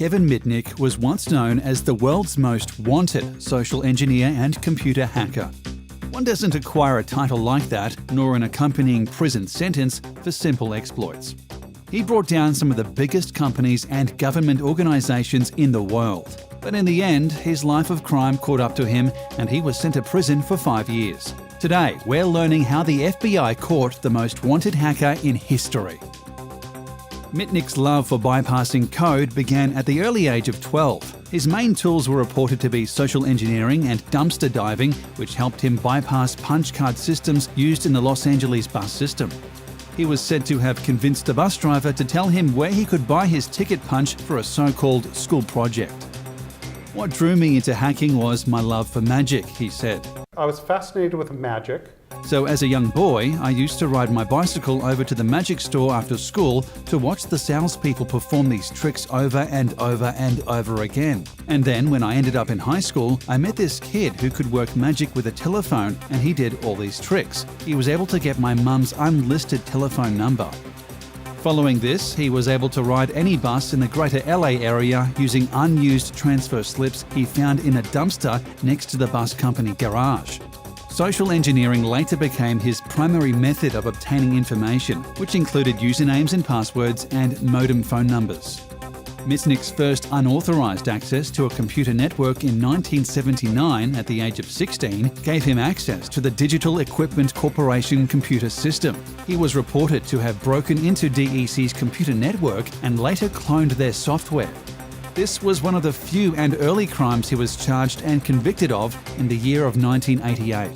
Kevin Mitnick was once known as the world's most wanted social engineer and computer hacker. One doesn't acquire a title like that, nor an accompanying prison sentence, for simple exploits. He brought down some of the biggest companies and government organisations in the world. But in the end, his life of crime caught up to him and he was sent to prison for 5 years. Today, we're learning how the FBI caught the most wanted hacker in history. Mitnick's love for bypassing code began at the early age of 12. His main tools were reported to be social engineering and dumpster diving, which helped him bypass punch card systems used in the Los Angeles bus system. He was said to have convinced a bus driver to tell him where he could buy his ticket punch for a so-called school project. What drew me into hacking was my love for magic, he said. I was fascinated with magic. So as a young boy, I used to ride my bicycle over to the magic store after school to watch the salespeople perform these tricks over and over and over again. And then when I ended up in high school, I met this kid who could work magic with a telephone, and he did all these tricks. He was able to get my mum's unlisted telephone number. Following this, he was able to ride any bus in the greater LA area using unused transfer slips he found in a dumpster next to the bus company garage. Social engineering later became his primary method of obtaining information, which included usernames and passwords and modem phone numbers. Mitnick's first unauthorized access to a computer network in 1979 at the age of 16 gave him access to the Digital Equipment Corporation computer system. He was reported to have broken into DEC's computer network and later cloned their software. This was one of the few and early crimes he was charged and convicted of in the year of 1988.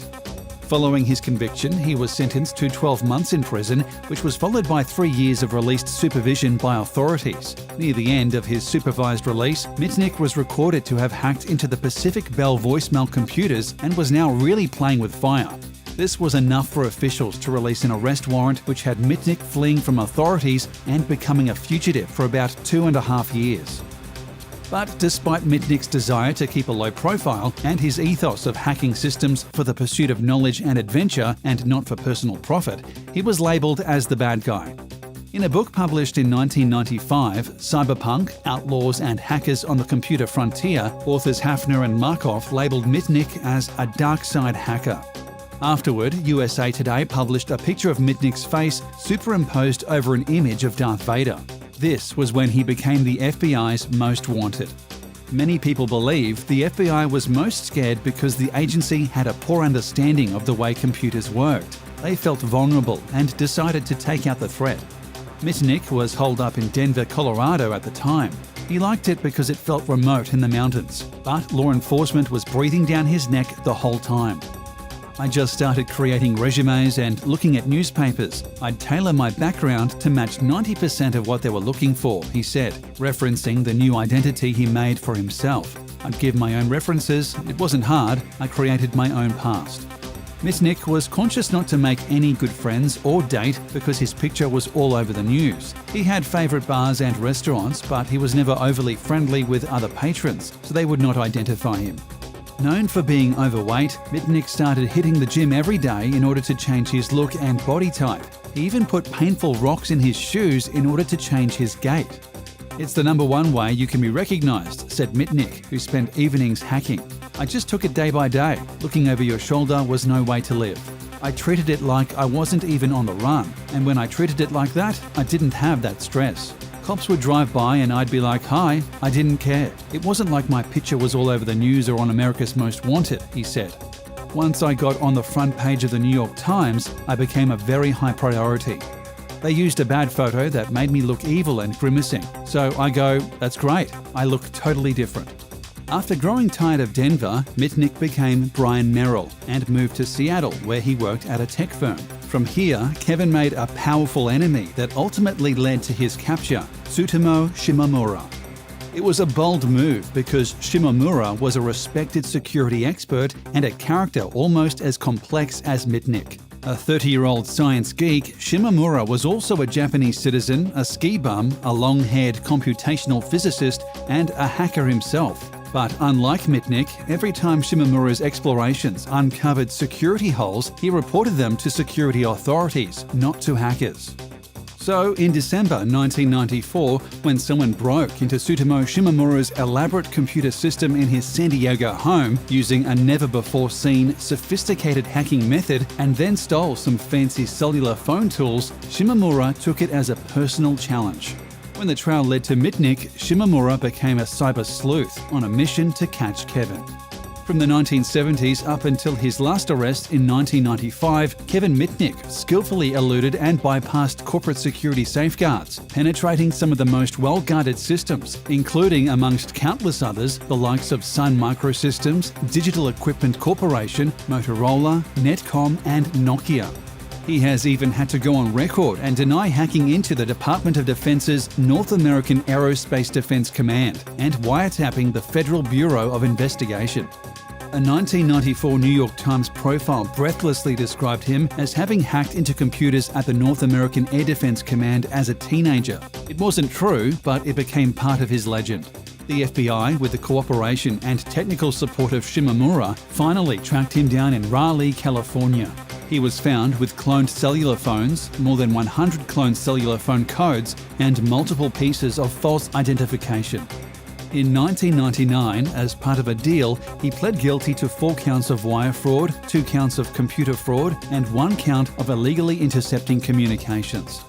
Following his conviction, he was sentenced to 12 months in prison, which was followed by 3 years of released supervision by authorities. Near the end of his supervised release, Mitnick was recorded to have hacked into the Pacific Bell voicemail computers and was now really playing with fire. This was enough for officials to release an arrest warrant which had Mitnick fleeing from authorities and becoming a fugitive for about 2.5 years. But despite Mitnick's desire to keep a low profile and his ethos of hacking systems for the pursuit of knowledge and adventure and not for personal profit, he was labelled as the bad guy. In a book published in 1995, Cyberpunk, Outlaws and Hackers on the Computer Frontier, authors Hafner and Markov labelled Mitnick as a dark side hacker. Afterward, USA Today published a picture of Mitnick's face superimposed over an image of Darth Vader. This was when he became the FBI's most wanted. Many people believe the FBI was most scared because the agency had a poor understanding of the way computers worked. They felt vulnerable and decided to take out the threat. Mitnick was holed up in Denver, Colorado at the time. He liked it because it felt remote in the mountains, but law enforcement was breathing down his neck the whole time. I just started creating resumes and looking at newspapers. I'd tailor my background to match 90% of what they were looking for, he said, referencing the new identity he made for himself. I'd give my own references. It wasn't hard. I created my own past. Mitnick was conscious not to make any good friends or date because his picture was all over the news. He had favourite bars and restaurants, but he was never overly friendly with other patrons, so they would not identify him. Known for being overweight, Mitnick started hitting the gym every day in order to change his look and body type. He even put painful rocks in his shoes in order to change his gait. It's the number one way you can be recognised, said Mitnick, who spent evenings hacking. I just took it day by day. Looking over your shoulder was no way to live. I treated it like I wasn't even on the run. And when I treated it like that, I didn't have that stress. Cops would drive by and I'd be like, hi, I didn't care. It wasn't like my picture was all over the news or on America's Most Wanted, he said. Once I got on the front page of the New York Times, I became a very high priority. They used a bad photo that made me look evil and grimacing. So I go, that's great, I look totally different. After growing tired of Denver, Mitnick became Brian Merrill and moved to Seattle, where he worked at a tech firm. From here, Kevin made a powerful enemy that ultimately led to his capture, Tsutomu Shimomura. It was a bold move because Shimomura was a respected security expert and a character almost as complex as Mitnick. A 30-year-old science geek, Shimomura was also a Japanese citizen, a ski bum, a long-haired computational physicist, and a hacker himself. But unlike Mitnick, every time Shimomura's explorations uncovered security holes, he reported them to security authorities, not to hackers. So, in December 1994, when someone broke into Tsutomu Shimomura's elaborate computer system in his San Diego home using a never-before-seen, sophisticated hacking method and then stole some fancy cellular phone tools, Shimomura took it as a personal challenge. When the trail led to Mitnick, Shimomura became a cyber sleuth on a mission to catch Kevin. From the 1970s up until his last arrest in 1995, Kevin Mitnick skillfully eluded and bypassed corporate security safeguards, penetrating some of the most well-guarded systems, including, amongst countless others, the likes of Sun Microsystems, Digital Equipment Corporation, Motorola, Netcom, and Nokia. He has even had to go on record and deny hacking into the Department of Defense's North American Aerospace Defense Command and wiretapping the Federal Bureau of Investigation. A 1994 New York Times profile breathlessly described him as having hacked into computers at the North American Air Defense Command as a teenager. It wasn't true, but it became part of his legend. The FBI, with the cooperation and technical support of Shimomura, finally tracked him down in Raleigh, California. He was found with cloned cellular phones, more than 100 cloned cellular phone codes, and multiple pieces of false identification. In 1999, as part of a deal, he pled guilty to 4 counts of wire fraud, 2 counts of computer fraud, and 1 count of illegally intercepting communications.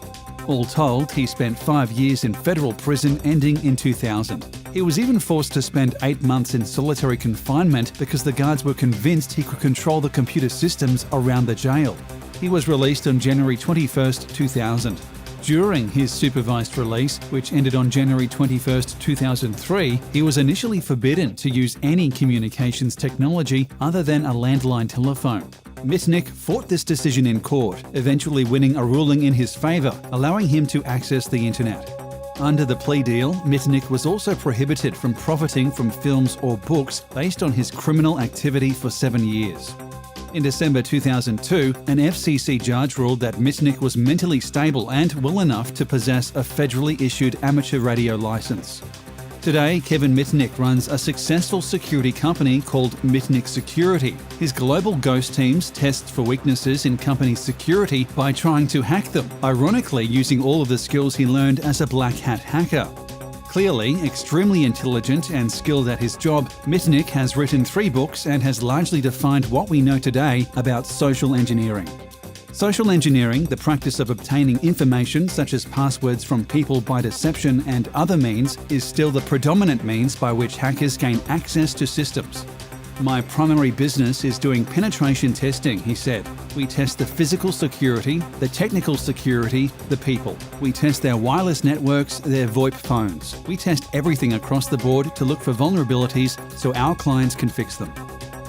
All told, he spent 5 years in federal prison ending in 2000. He was even forced to spend 8 months in solitary confinement because the guards were convinced he could control the computer systems around the jail. He was released on January 21, 2000. During his supervised release, which ended on January 21, 2003, he was initially forbidden to use any communications technology other than a landline telephone. Mitnick fought this decision in court, eventually winning a ruling in his favour, allowing him to access the internet. Under the plea deal, Mitnick was also prohibited from profiting from films or books based on his criminal activity for 7 years. In December 2002, an FCC judge ruled that Mitnick was mentally stable and well enough to possess a federally issued amateur radio license. Today, Kevin Mitnick runs a successful security company called Mitnick Security. His global ghost teams test for weaknesses in company security by trying to hack them, ironically using all of the skills he learned as a black hat hacker. Clearly, extremely intelligent and skilled at his job, Mitnick has written 3 books and has largely defined what we know today about social engineering. Social engineering, the practice of obtaining information such as passwords from people by deception and other means, is still the predominant means by which hackers gain access to systems. My primary business is doing penetration testing, he said. We test the physical security, the technical security, the people. We test their wireless networks, their VoIP phones. We test everything across the board to look for vulnerabilities so our clients can fix them.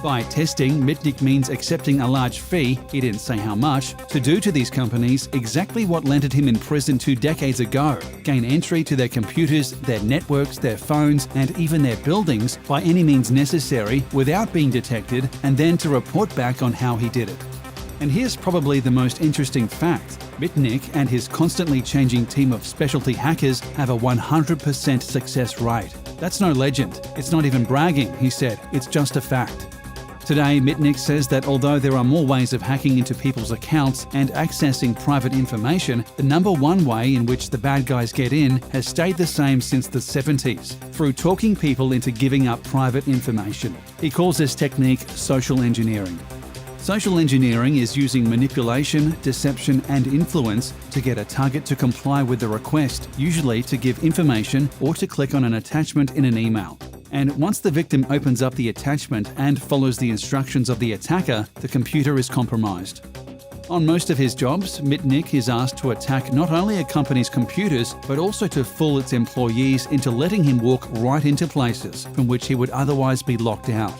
By testing, Mitnick means accepting a large fee, he didn't say how much, to do to these companies exactly what landed him in prison 2 decades ago: gain entry to their computers, their networks, their phones, and even their buildings by any means necessary without being detected, and then to report back on how he did it. And here's probably the most interesting fact. Mitnick and his constantly changing team of specialty hackers have a 100% success rate. That's no legend. It's not even bragging, he said. It's just a fact. Today, Mitnick says that although there are more ways of hacking into people's accounts and accessing private information, the number one way in which the bad guys get in has stayed the same since the 70s, through talking people into giving up private information. He calls this technique social engineering. Social engineering is using manipulation, deception, and influence to get a target to comply with the request, usually to give information or to click on an attachment in an email. And once the victim opens up the attachment and follows the instructions of the attacker, the computer is compromised. On most of his jobs, Mitnick is asked to attack not only a company's computers, but also to fool its employees into letting him walk right into places from which he would otherwise be locked out.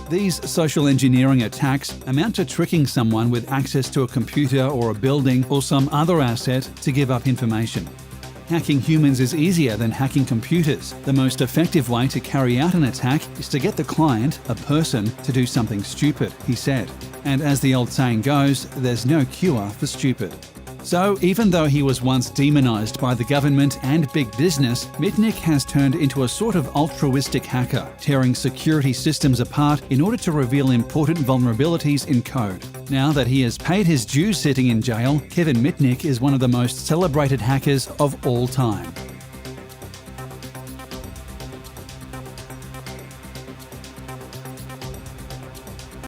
These social engineering attacks amount to tricking someone with access to a computer or a building or some other asset to give up information. Hacking humans is easier than hacking computers. The most effective way to carry out an attack is to get the client, a person, to do something stupid, he said. And as the old saying goes, there's no cure for stupid. So, even though he was once demonized by the government and big business, Mitnick has turned into a sort of altruistic hacker, tearing security systems apart in order to reveal important vulnerabilities in code. Now that he has paid his dues sitting in jail, Kevin Mitnick is one of the most celebrated hackers of all time.